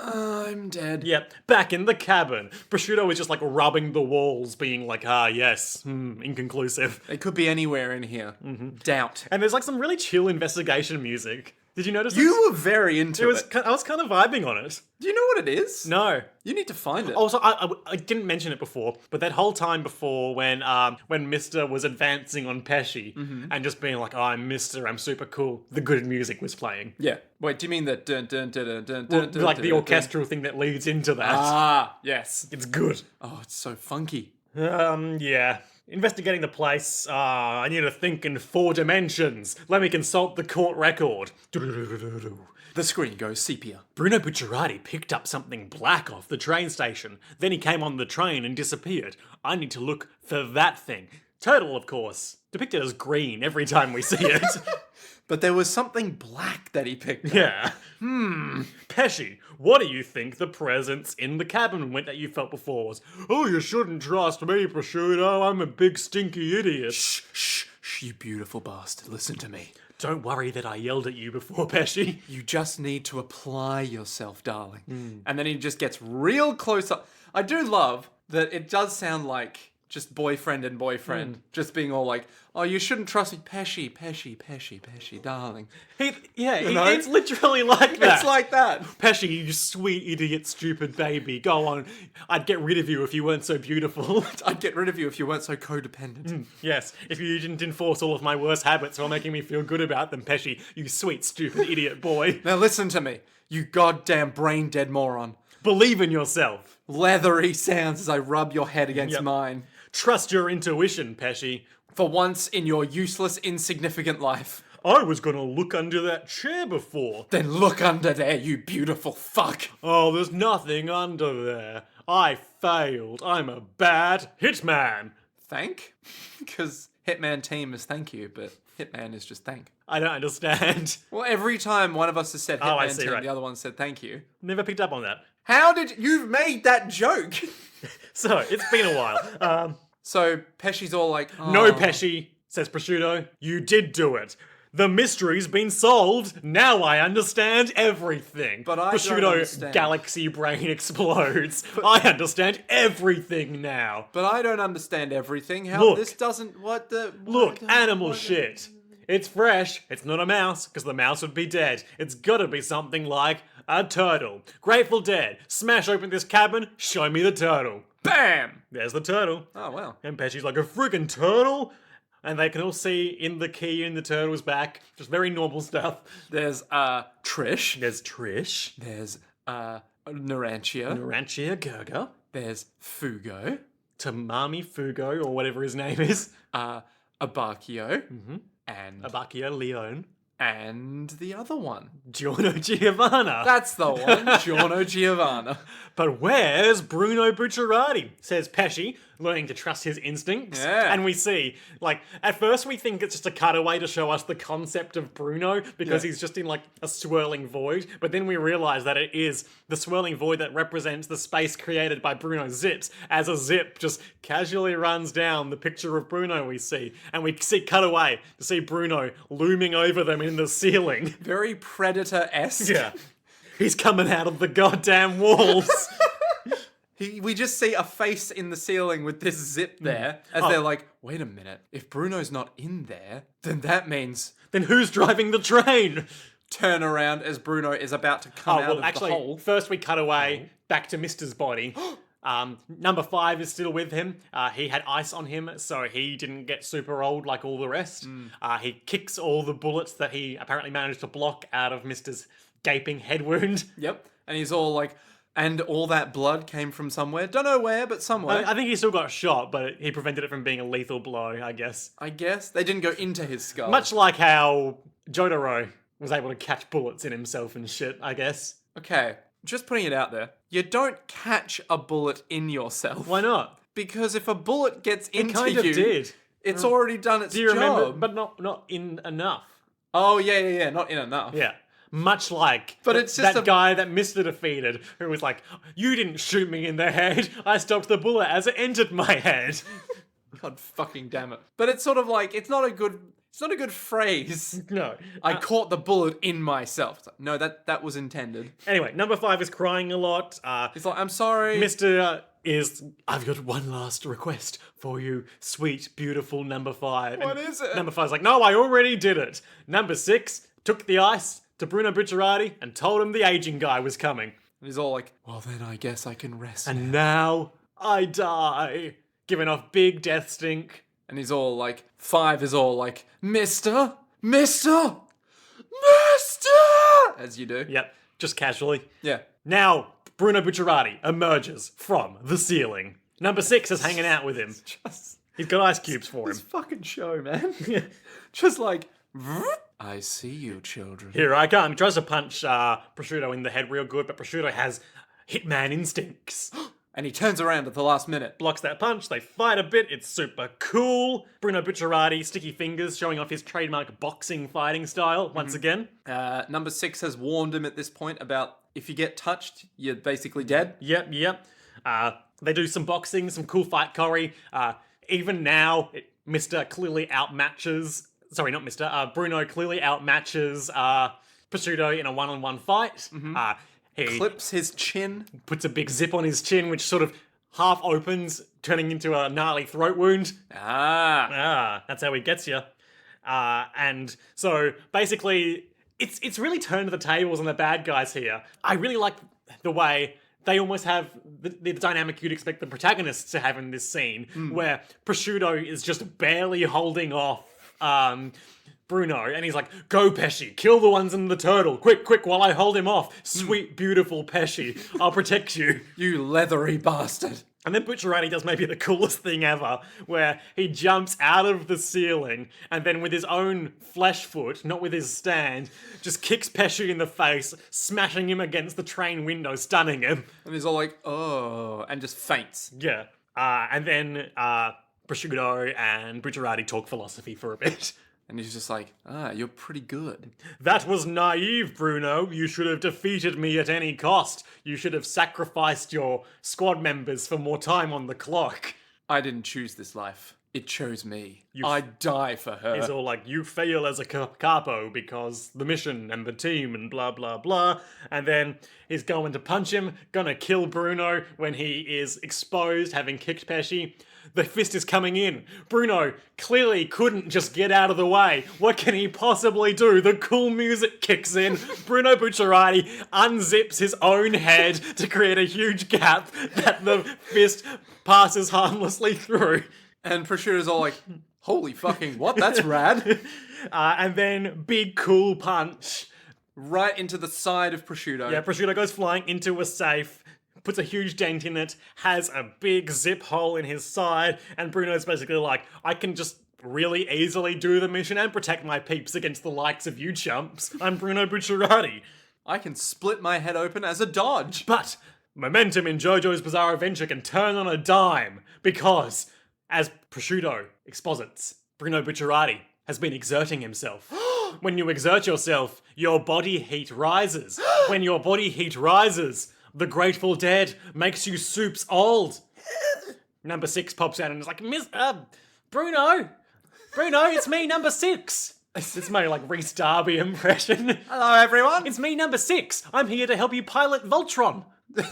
I'm dead. Yep, back in the cabin. Prosciutto is just like rubbing the walls, being like, yes, inconclusive. They could be anywhere in here. Doubt. And there's like some really chill investigation music. Did you notice this? You were very into it. I was kind of vibing on it. Do you know what it is? No. You need to find it. Also, I didn't mention it before, but that whole time before when Mister was advancing on Pesci and just being like, oh, I'm Mister, I'm super cool, the good music was playing. Yeah. Wait, do you mean the dun dun dun dun dun Well, dun like the dun, orchestral thing that leads into that. Ah, yes. It's good. Oh, it's so funky. Yeah. Investigating the place, I need to think in 4 dimensions. Let me consult the court record. The screen goes sepia. Bruno Bucciarati picked up something black off the train station. Then he came on the train and disappeared. I need to look for that thing. Turtle, of course. Depicted as green every time we see it. But there was something black that he picked up. Yeah. Pesci, what do you think the presence in the cabin went that you felt before was? Oh, you shouldn't trust me, Prosciutto. I'm a big stinky idiot. Shh. Shh, you beautiful bastard, listen to me. Don't worry that I yelled at you before, Pesci. You just need to apply yourself, darling. And then he just gets real close up. I do love that it does sound like just boyfriend and boyfriend, just being all like, oh, you shouldn't trust me. Pesci, Pesci, Pesci, Pesci, darling. It's literally like that. It's like that. Pesci, you sweet idiot, stupid baby. Go on. I'd get rid of you if you weren't so beautiful. I'd get rid of you if you weren't so codependent. Yes, if you didn't enforce all of my worst habits while making me feel good about them, Pesci, you sweet, stupid idiot boy. Now listen to me, you goddamn brain dead moron. Believe in yourself. Leathery sounds as I rub your head against mine. Trust your intuition, Pesci. For once in your useless, insignificant life. I was gonna look under that chair before. Then look under there, you beautiful fuck. Oh, there's nothing under there. I failed. I'm a bad hitman. Thank? Because Hitman team is thank you, but Hitman is just thank. I don't understand. Well, every time one of us has said Hitman I see, team, right. the other one said thank you. Never picked up on that. How did you've made that joke? So, it's been a while. So Pesci's all like, oh. No, Pesci, says Prosciutto. You did do it. The mystery's been solved. Now I understand everything. But I Prosciutto, don't understand. galaxy brain explodes. I understand everything now. But I don't understand everything. How Look. this doesn't Look, animal shit. It's fresh. It's not a mouse, because the mouse would be dead. It's gotta be something like a turtle. Grateful Dead. Smash open this cabin. Show me the turtle. Bam! There's the turtle. Oh wow. And Pesci's like, a friggin' turtle? And they can all see in the key in the turtle's back. Just very normal stuff. There's Trish. There's Trish. There's Narantia. Narantia Gurga. There's Fugo. Tamami Fugo, or whatever his name is. Abakio. And Abakio Leone. and the other one. Giorno Giovanna. That's the one. Giorno Giovanna. But where's Bruno Bucciarati? Says Pesci, learning to trust his instincts. Yeah. And we see, like, at first we think it's just a cutaway to show us the concept of Bruno because he's just in, like, a swirling void. But then we realize that it is the swirling void that represents the space created by Bruno's zips, as a zip just casually runs down the picture of Bruno we see. And we see cutaway to see Bruno looming over them in the ceiling. Very Predator-esque. Yeah. He's coming out of the goddamn walls. We just see a face in the ceiling with this zip there, as they're like, wait a minute, if Bruno's not in there, then that means... Then who's driving the train? Turn around as Bruno is about to come out of the hole. First we cut away back to Mister's body. Number 5 is still with him. He had ice on him, so he didn't get super old like all the rest. He kicks all the bullets that he apparently managed to block out of Mister's gaping head wound. Yep. And he's all like, and all that blood came from somewhere. Don't know where, but somewhere. I think he still got shot, but he prevented it from being a lethal blow, I guess. I guess. They didn't go into his skull. Much like how Jojo was able to catch bullets in himself and shit, I guess. Okay, just putting it out there. You don't catch a bullet in yourself. Why not? Because if a bullet gets into kind of you, did. it's already done its Do you job. remember? But not in enough. Oh, yeah, not in enough. Yeah. Much like But it's just that guy that Mister defeated, who was like, you didn't shoot me in the head, I stopped the bullet as it entered my head. God fucking damn it. But it's sort of like, it's not a good phrase. No. I caught the bullet in myself. It's like, no, that was intended. Anyway, number 5 is crying a lot. He's like, I'm sorry. Mister I've got one last request for you, sweet, beautiful number 5. What is it? Number 5's like, no, I already did it. Number 6 took the ice to Bruno Bucciarati and told him the aging guy was coming. And he's all like, well, then I guess I can rest And now. now I die. Giving off big death stink. And he's all like, 5 is all like, Mister! As you do. Yep, just casually. Yeah. Now, Bruno Bucciarati emerges from the ceiling. Number 6 is hanging out with him. Just He's got ice cubes for him. this fucking show, man. Just like, I see you, children. Here I come. He tries to punch Prosciutto in the head real good, but Prosciutto has hitman instincts. And he turns around at the last minute. Blocks that punch, they fight a bit, it's super cool. Bruno Bucciarati, sticky fingers, showing off his trademark boxing fighting style once again. Number 6 has warned him at this point about if you get touched, you're basically dead. Yep. They do some boxing, some cool fight choreo. even now, Mr. clearly outmatches. Sorry, not Mr. Bruno clearly outmatches Prosciutto in a one-on-one fight. He Clips his chin. puts a big zip on his chin, which sort of half opens, turning into a gnarly throat wound. That's how he gets you. And so basically, it's really turned the tables on the bad guys here. I really like the way they almost have the dynamic you'd expect the protagonists to have in this scene, where Prosciutto is just barely holding off Bruno, and he's like, "Go, Pesci, kill the ones in the turtle, quick, while I hold him off. Sweet, beautiful Pesci, I'll protect you." You leathery bastard. And then Bucciarati does maybe the coolest thing ever, where he jumps out of the ceiling and then with his own flesh foot, not with his stand, just kicks Pesci in the face, smashing him against the train window, stunning him. And he's all like, oh, and just faints. Yeah. And then Prosciutto and Bucciarati talk philosophy for a bit. And he's just like, you're pretty good. "That was naive, Bruno. You should have defeated me at any cost. You should have sacrificed your squad members for more time on the clock." I didn't choose this life. It chose me. I'd die for her. He's all like, "You fail as a capo because the mission and the team and blah, blah, blah." And then he's going to punch him, gonna kill Bruno when he is exposed, having kicked Pesci. The fist is coming in. Bruno clearly couldn't just get out of the way. What can he possibly do? The cool music kicks in. Bruno Bucciarati unzips his own head to create a huge gap that the fist passes harmlessly through. And Prosciutto's all like, holy fucking what? That's rad. And then big cool punch. Right into the side of Prosciutto. Yeah, Prosciutto goes flying into a safe, puts a huge dent in it, has a big zip hole in his side, and Bruno's basically like, "I can just really easily do the mission and protect my peeps against the likes of you chumps. I'm Bruno Bucciarati." I can split my head open as a dodge. But momentum in JoJo's Bizarre Adventure can turn on a dime, because, as Prosciutto exposits, Bruno Bucciarati has been exerting himself. When you exert yourself, your body heat rises. When your body heat rises, the Grateful Dead makes you soups old. Number 6 pops out and is like, Bruno, it's me, number 6. It's my, like, Rhys Darby impression. Hello, everyone. It's me, number 6. I'm here to help you pilot Voltron. You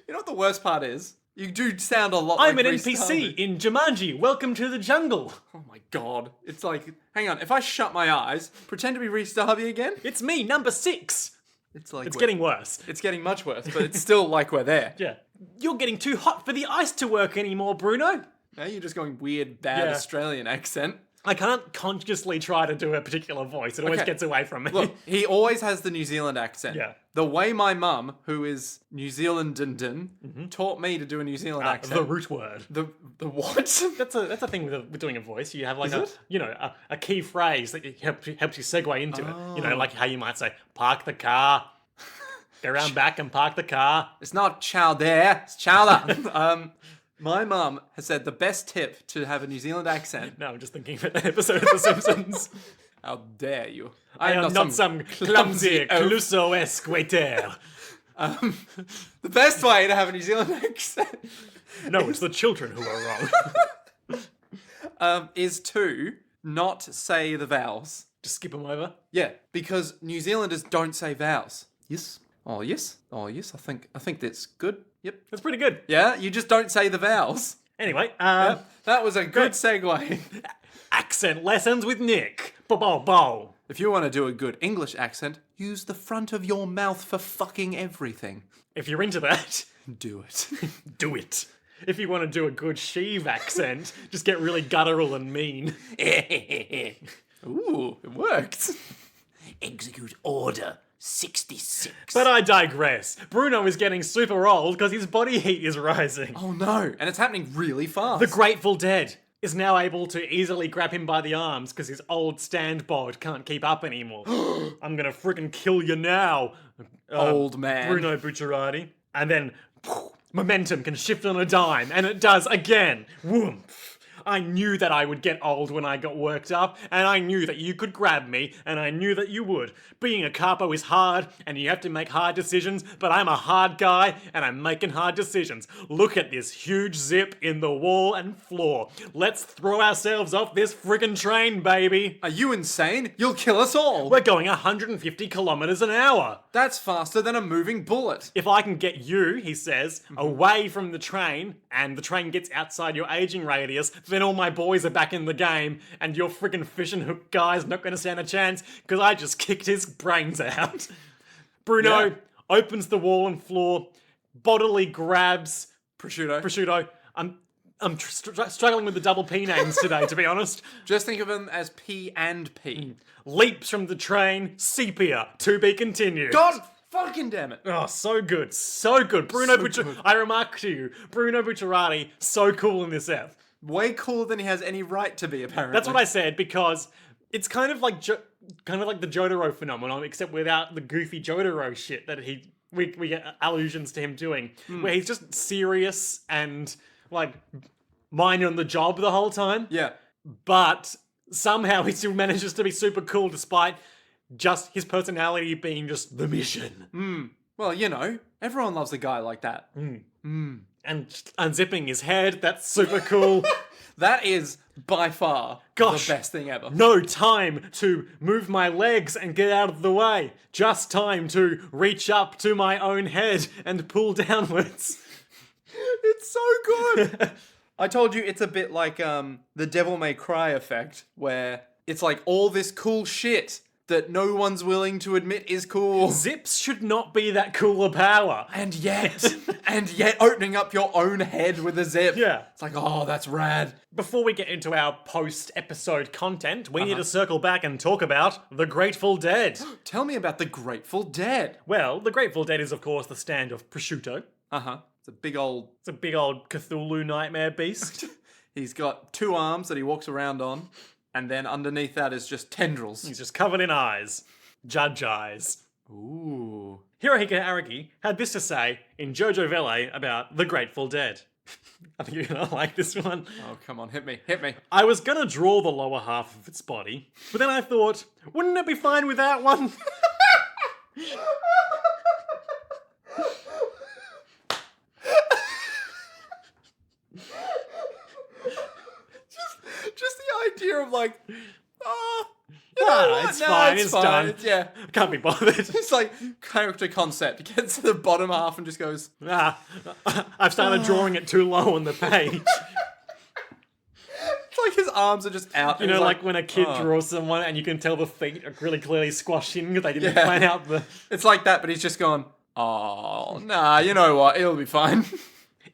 know what the worst part is? You do sound a lot I'm like an Rhys NPC Darby. in Jumanji. Welcome to the jungle. Oh my god. It's like, hang on, if I shut my eyes, pretend to be Rhys Darby again? It's me, number 6. It's like It's getting worse. It's getting much worse, but it's still like we're there. Yeah. You're getting too hot for the ice to work anymore, Bruno. Now you're just going weird, bad Yeah. Australian accent. I can't consciously try to do a particular voice. It always Okay. gets away from me. Look, he always has the New Zealand accent. Yeah. The way my mum, who is New Zealandan, taught me to do a New Zealand accent. The root word. The what? That's a thing with doing a voice. You have like Is a key phrase that helps you segue into it. You know, like how you might say, "Park the car." Go around back and park the car. It's not chow there, it's chowder. My mum has said the best tip to have a New Zealand accent. No, I'm just thinking about that episode of The Simpsons. How dare you? I am not some clumsy Clouseau-esque waiter. The best way to have a New Zealand accent No, it's the children who are wrong. is to not say the vowels. Just skip them over. Yeah, because New Zealanders don't say vowels. Yes. Oh yes. Oh yes. I think that's good. Yep. That's pretty good. Yeah, you just don't say the vowels. Anyway, That was a good segue. accent lessons with Nick. Bo. If you want to do a good English accent, use the front of your mouth for fucking everything. If you're into that, Do it. do it. If you want to do a good Sheev accent, just get really guttural and mean. Ooh, it worked. Execute Order 66. But I digress. Bruno is getting super old because his body heat is rising. Oh no, and it's happening really fast. The Grateful Dead is now able to easily grab him by the arms because his old stand bod can't keep up anymore. I'm gonna freaking kill you now, Old man. Bruno Bucciarati. And then momentum can shift on a dime, and it does again. Whoomph. I knew that I would get old when I got worked up, and I knew that you could grab me, and I knew that you would. Being a capo is hard, and you have to make hard decisions, but I'm a hard guy, and I'm making hard decisions. Look at this huge zip in the wall and floor. Let's throw ourselves off this friggin' train, baby. Are you insane? You'll kill us all. We're going 150 kilometers an hour. That's faster than a moving bullet. If I can get you, he says, away from the train, and the train gets outside your aging radius, then all my boys are back in the game, and your friggin' fishing hook guy's not gonna stand a chance, because I just kicked his brains out. Bruno opens the wall and floor, bodily grabs Prosciutto. I'm struggling with the double P names today, to be honest. Just think of them as P and P. Leaps from the train, sepia, to be continued. God fucking damn it. Oh, so good. So good. Bruno So good. I remark to you, Bruno Bucciarati, so cool in this F. Way cooler than he has any right to be, apparently. That's what I said, because it's kind of like the Jotaro phenomenon, except without the goofy Jotaro shit that we get allusions to him doing, where he's just serious and like minding on the job the whole time. Yeah. But somehow he still manages to be super cool despite just his personality being just the mission. Well, you know, everyone loves a guy like that. And unzipping his head, that's super cool. That is by far the best thing ever. No time to move my legs and get out of the way. Just time to reach up to my own head and pull downwards. It's so good. I told you it's a bit like the Devil May Cry effect, where it's like all this cool shit that no one's willing to admit is cool. Zips should not be that cool a power. And yet opening up your own head with a zip. Yeah. It's like, oh, that's rad. Before we get into our post-episode content, we need to circle back and talk about The Grateful Dead. Tell me about the Grateful Dead. Well, The Grateful Dead is, of course, the stand of Prosciutto. It's a big old... It's a big old Cthulhu nightmare beast. He's got 2 arms that he walks around on, and then underneath that is just tendrils. He's just covered in eyes. Judge eyes. Ooh. Hirohiko Araki had this to say in Jojo Vele about The Grateful Dead. I think you're gonna like this one. Oh, come on, hit me, hit me. I was gonna draw the lower half of its body, but then I thought, wouldn't it be fine without one? Just the idea of like, It's fine, it's done. Yeah. I can't be bothered. It's like character concept. It gets to the bottom half and just goes, I've started drawing it too low on the page. it's like his arms are just out. You know, like when a kid draws someone and you can tell the feet are really clearly squashed in because they didn't plan out the... It's like that, but he's just gone, oh, nah, you know what, it'll be fine.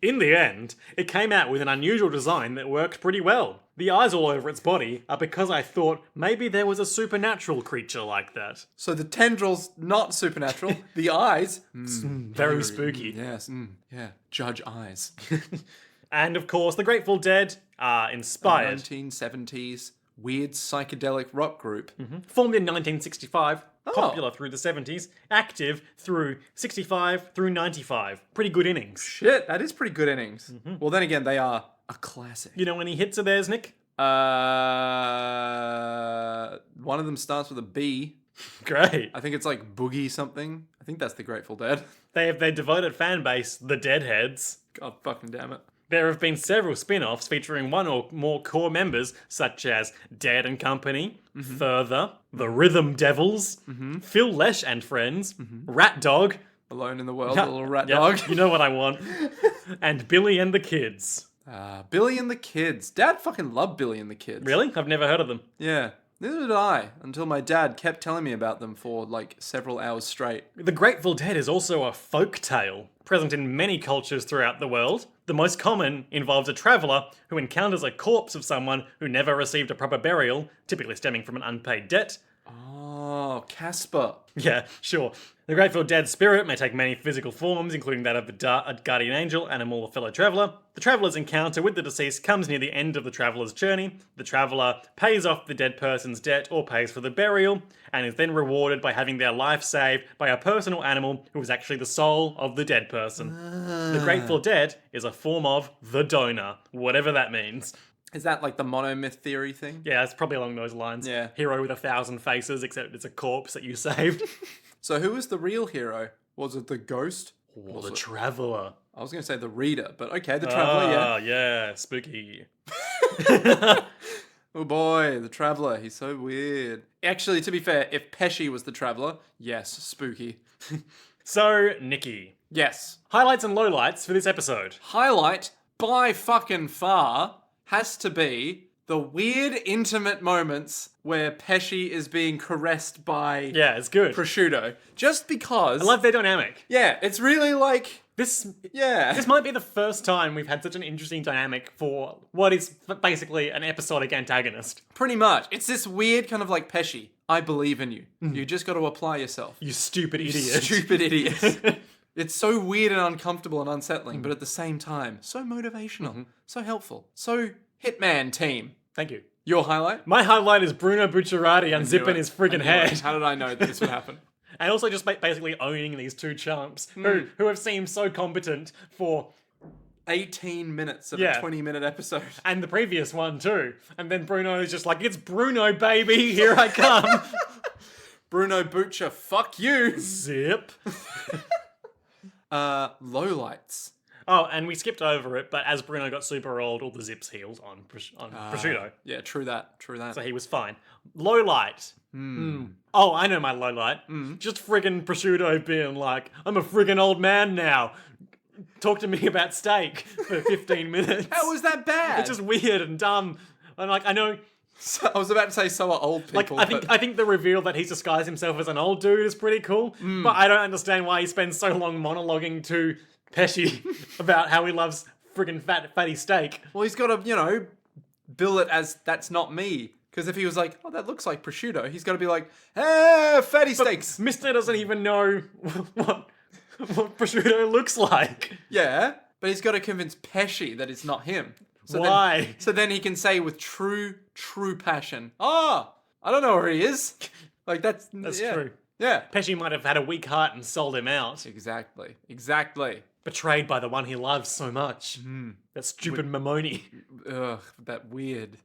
In the end, it came out with an unusual design that worked pretty well. The eyes all over its body are because I thought maybe there was a supernatural creature like that. So the tendrils, not supernatural. The eyes, Very spooky. yes, yeah, judge eyes. And of course, the Grateful Dead are inspired. 1970s weird psychedelic rock group. Formed in 1965, popular through the 70s, active through 65 through 95. Pretty good innings. Shit, that is pretty good innings. Well, then again, they are a classic. You know any hits of theirs, Nick? One of them starts with a B. Great. I think it's like Boogie something. I think that's the Grateful Dead. They have their devoted fan base, the Deadheads. God fucking damn it. There have been several spin-offs featuring one or more core members, such as Dead and Company, Further, The Rhythm Devils, Phil Lesh and Friends, Rat Dog, Alone in the World, a little rat Yep, dog. you know what I want, and Billy and the Kids. Billy and the Kids. Dad fucking loved Billy and the Kids. Really? I've never heard of them. Yeah. Neither did I, until my dad kept telling me about them for like several hours straight. The Grateful Dead is also a folk tale, present in many cultures throughout the world. The most common involves a traveller who encounters a corpse of someone who never received a proper burial, typically stemming from an unpaid debt. Oh, Casper. Yeah, sure. The Grateful Dead spirit may take many physical forms, including that of a guardian angel, animal, or fellow traveller. The traveller's encounter with the deceased comes near the end of the traveller's journey. The traveller pays off the dead person's debt or pays for the burial, and is then rewarded by having their life saved by a person or animal who is actually the soul of the dead person. The Grateful Dead is a form of the donor, whatever that means. Is that like the monomyth theory thing? Yeah, it's probably along those lines. Yeah. Hero with 1,000 faces, except it's a corpse that you saved. So who was the real hero? Was it the ghost? Or Was the it- Traveller. I was going to say the reader, but okay, the traveler, yeah. Ah, yeah, spooky. Oh boy, the traveler, he's so weird. Actually, to be fair, if Pesci was the traveler, yes, spooky. So, Nikki. Yes. Highlights and lowlights for this episode. Highlight, by fucking far, has to be the weird intimate moments where Pesci is being caressed by Yeah, it's good. Prosciutto. Just because... I love their dynamic. Yeah, it's really like... This Yeah. This might be the first time we've had such an interesting dynamic for what is basically an episodic antagonist. Pretty much. It's this weird kind of like, Pesci, I believe in you. You just got to apply yourself. You stupid idiot. Stupid idiot. It's so weird and uncomfortable and unsettling, but at the same time, so motivational, so helpful. So, Hitman team. Thank you. Your highlight? My highlight is Bruno Bucciarati unzipping his friggin' head. How did I know that this would happen? And also just basically owning these two chumps who have seemed so competent for... 18 minutes of Yeah. a 20-minute episode. And the previous one too. And then Bruno is just like, it's Bruno, baby, here I come. Bruno Buccia, fuck you. Zip. Lowlights. Oh, and we skipped over it, but as Bruno got super old, all the zips healed on Prosciutto. Yeah, true that. So he was fine. Low light. Oh, I know my low light. Just friggin' Prosciutto being like, I'm a friggin' old man now. Talk to me about steak for 15 minutes. How was that bad? It's just weird and dumb. And like, I know, I was about to say so are old people. like, I think the reveal that he's disguised himself as an old dude is pretty cool. But I don't understand why he spends so long monologuing to Pesci about how he loves friggin' fatty steak. Well, he's got to, bill it as that's not me. Because if he was like, oh, that looks like prosciutto, he's got to be like, fatty steaks. Mister doesn't even know what prosciutto looks like. Yeah, but he's got to convince Pesci that it's not him. So Why? So then he can say with true passion, I don't know where he is. Like, that's yeah. true. Yeah. Pesci might have had a weak heart and sold him out. Exactly. Betrayed by the one he loves so much. That stupid Mammonis. Ugh, that weird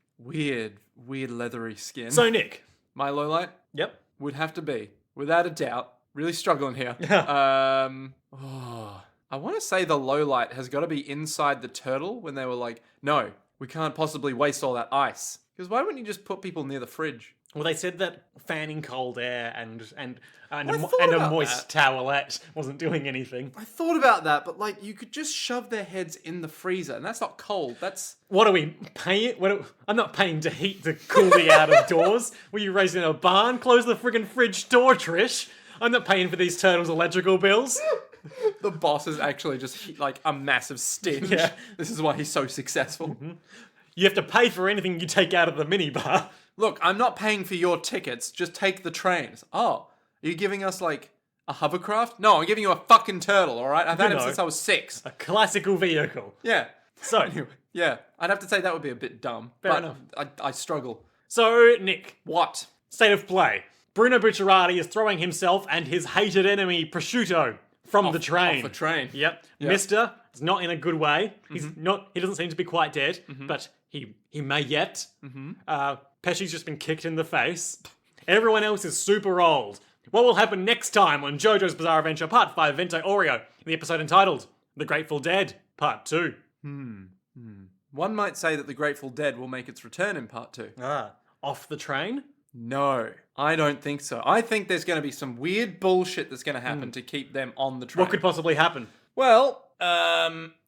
leathery skin. So, Nick. My lowlight Yep. would have to be, without a doubt, really struggling here. I want to say the lowlight has got to be inside the turtle when they were like, no, we can't possibly waste all that ice. Because why wouldn't you just put people near the fridge? Well, they said that fanning cold air and thought a about moist towelette wasn't doing anything. I thought about that, but like you could just shove their heads in the freezer, and that's not cold. That's What are we paying? I'm not paying to heat the cool the out of doors. Were you raised in a barn? Close the friggin' fridge door, Trish. I'm not paying for these turtles' electrical bills. the boss is actually just like a massive stench. Yeah. This is why he's so successful. You have to pay for anything you take out of the minibar. Look, I'm not paying for your tickets. Just take the trains. Oh, are you giving us like a hovercraft? No, I'm giving you a fucking turtle. All right, I've had him know. since I was 6. A classical vehicle. Yeah. So, Anyway, yeah, I'd have to say that would be a bit dumb. Fair but enough. I struggle. so Nick, What? state of play. Bruno Bucciarati is throwing himself and his hated enemy Prosciutto from the train. Off a train. Yep. Mister is not in a good way. He doesn't seem to be quite dead, but he may yet. Pesci's just been kicked in the face. Everyone else is super old. What will happen next time on JoJo's Bizarre Adventure Part 5 Vento Oreo, the episode entitled The Grateful Dead Part 2? One might say that the Grateful Dead will make its return in part 2. Off the train? No, I don't think so. I think there's going to be some weird bullshit that's going to happen to keep them on the train. What could possibly happen? Well,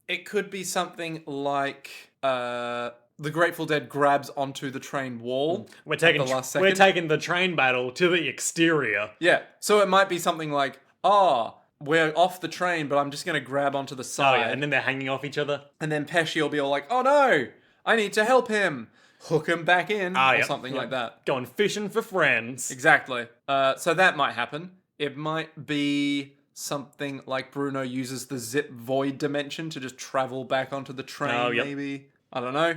it could be something like the Grateful Dead grabs onto the train wall. We're taking the last we're second. taking the train battle to the exterior. Yeah, so it might be something like, we're off the train, but I'm just going to grab onto the Oh side. yeah, and then they're hanging off each other. And then Pesci will be all like, oh no, I need to help him. Hook him back in, or Yep, something yep. like that. Going fishing for friends. Exactly. So that might happen. It might be something like Bruno uses the zip void dimension to just travel back onto the train, Oh, yep. maybe. I don't know.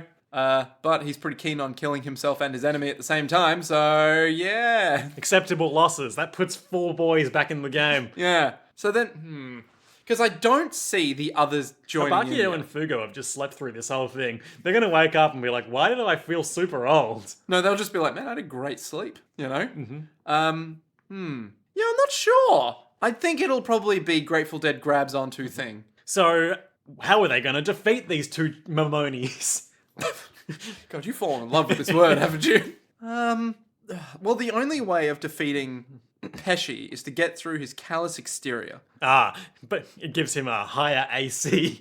But he's pretty keen on killing himself and his enemy at the same time, so yeah. Acceptable losses. That puts 4 boys back in the game. Yeah. So then, Because I don't see the others joining in. Bakio yet. and Fugo have just slept through this whole thing. They're gonna wake up and be like, why did I feel super old? No, they'll just be like, man, I had a great sleep, you know? Yeah, I'm not sure. I think it'll probably be Grateful Dead grabs onto thing. So, how are they gonna defeat these two Mammonis? God, you've fallen in love with this word, haven't you? Well, the only way of defeating Pesci is to get through his callous exterior. But it gives him a higher AC.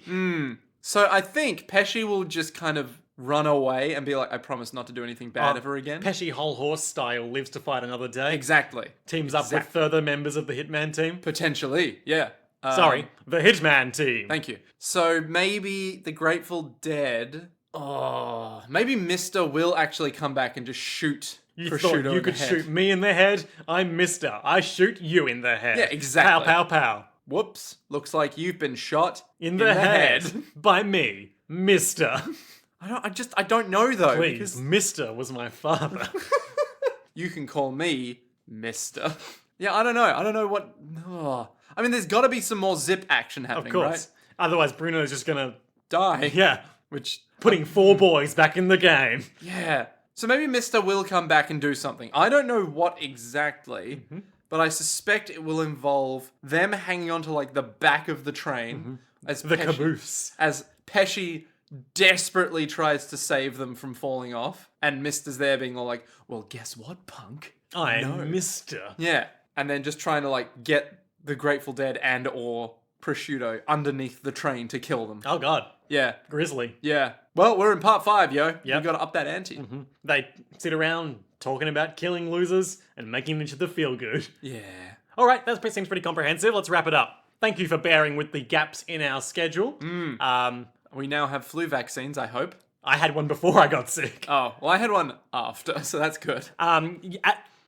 So I think Pesci will just kind of run away and be like, I promise not to do anything bad ever again. Pesci whole horse style lives to fight another day. Exactly. Teams up with further members of the Hitman team. Potentially, yeah. Sorry, the Hitman team. Thank you. So maybe the Grateful Dead... maybe Mr. will actually come back and just shoot You Prosciutto thought in you the could head. shoot me in the head? I'm Mister. I shoot you in the head. Yeah, exactly. Pow, pow, pow. Whoops. Looks like you've been shot In the head. By me, Mister. I don't know though. Please, Because Mister was my father. you can call me Mister. Yeah, I don't know. I don't know what... I mean, there's got to be some more zip action happening, Of course. right? Otherwise, Bruno's just gonna... Die. Yeah. Which... Putting 4 boys back in the game. Yeah. So maybe Mr. will come back and do something. I don't know what exactly, but I suspect it will involve them hanging onto like the back of the train as The Pesci, caboose. as Pesci desperately tries to save them from falling off, and Mister's there being all like, "Well, guess what, punk? I'm Mister. Yeah," and then just trying to like get the Grateful Dead and or Prosciutto underneath the train to kill them. Oh god. Yeah, Grizzly. yeah. Well, we're in part 5, yo. Yep. We got to up that ante. They sit around talking about killing losers and making them into the feel good. Yeah. All right, that seems pretty comprehensive. Let's wrap it up. Thank you for bearing with the gaps in our schedule. We now have flu vaccines, I hope. I had one before I got sick. Oh, well, I had one after, so that's good.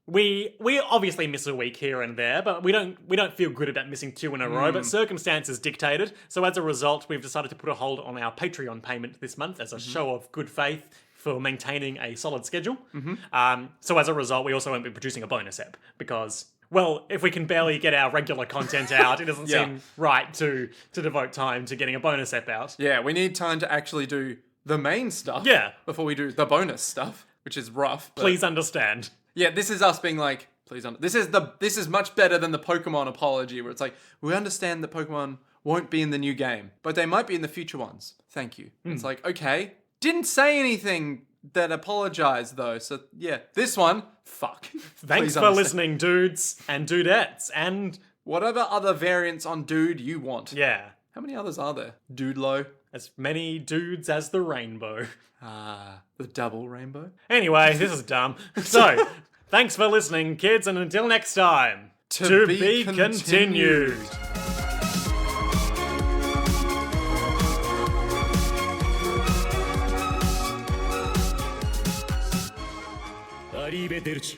We obviously miss a week here and there, but we don't feel good about missing 2 in a row. But circumstances dictated, so as a result, we've decided to put a hold on our Patreon payment this month as a show of good faith for maintaining a solid schedule. So as a result, we also won't be producing a bonus ep because, well, if we can barely get our regular content out, it doesn't Yeah. seem right to devote time to getting a bonus ep out. Yeah, we need time to actually do the main stuff. Yeah. Before we do the bonus stuff, which is rough. But Please understand. yeah, this is us being like, this is much better than the Pokemon apology where it's like, we understand that Pokemon won't be in the new game, but they might be in the future ones. Thank you. It's like, okay. Didn't say anything that apologized though, so yeah. This one, fuck. Thanks Please for understand. listening, dudes and dudettes, and Whatever other variants on dude you want. yeah. How many others are there? Dude-lo. As many dudes as the rainbow. The double rainbow. Anyway, this is dumb. So, thanks for listening, kids, and until next time, To be continued. Arrivederci.